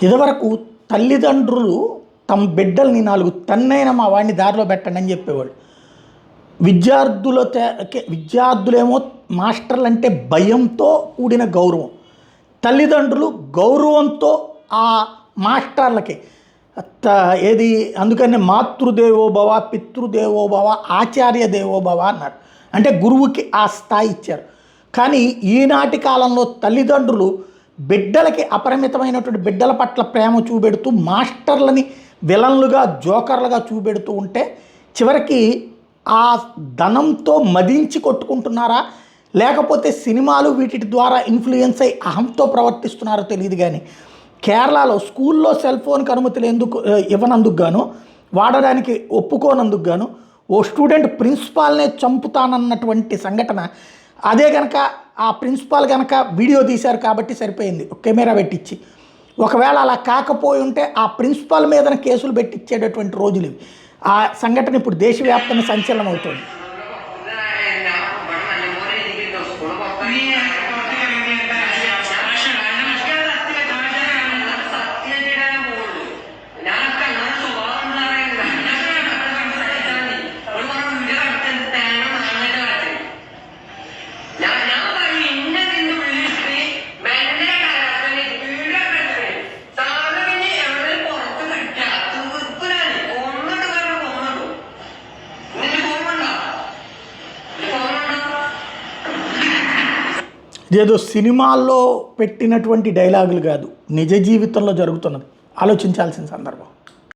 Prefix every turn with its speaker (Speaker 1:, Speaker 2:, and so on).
Speaker 1: ఇదివరకు తల్లిదండ్రులు తమ బిడ్డల్ని 4 తన్నైన మా వాడిని దారిలో పెట్టండి అని చెప్పేవాళ్ళు. విద్యార్థులేమో మాస్టర్లు అంటే భయంతో కూడిన గౌరవం, తల్లిదండ్రులు గౌరవంతో ఆ మాస్టర్లకి ఏది అందుకని మాతృదేవోభవ, పితృదేవోభవ, ఆచార్య దేవోభవ అన్నారు. అంటే గురువుకి ఆ స్థాయి ఇచ్చారు. కానీ ఈనాటి కాలంలో తల్లిదండ్రులు బిడ్డలకి అపరిమితమైనటువంటి బిడ్డల పట్ల ప్రేమ చూపెడుతూ మాస్టర్లని విలన్లుగా, జోకర్లుగా చూపెడుతూ ఉంటే చివరికి ఆ ధనంతో మదించి కొట్టుకుంటున్నారా, లేకపోతే సినిమాలు వీటి ద్వారా ఇన్ఫ్లుయెన్స్ అయ్యి అహంతో ప్రవర్తిస్తున్నారో తెలియదు. కానీ కేరళలో స్కూల్లో సెల్ ఫోన్కి అనుమతులు ఇవ్వనందుకు గాను, వాడడానికి ఒప్పుకోనందుకు గాను ఓ స్టూడెంట్ ప్రిన్సిపాల్నే చంపుతానన్నటువంటి సంఘటన. అదే కనుక ఆ ప్రిన్సిపాల్ కనుక వీడియో తీశారు కాబట్టి సరిపోయింది, కెమెరా పెట్టించి. ఒకవేళ అలా కాకపోయి ఉంటే ఆ ప్రిన్సిపాల్ మీద కేసులు పెట్టించేటటువంటి రోజులు ఇవి. ఆ సంఘటన ఇప్పుడు దేశవ్యాప్తంగా సంచలనం అవుతుంది. ఇదేదో సినిమాల్లో పెట్టినటువంటి డైలాగులు కాదు, నిజ జీవితంలో జరుగుతున్నది. ఆలోచించాల్సిన సందర్భం.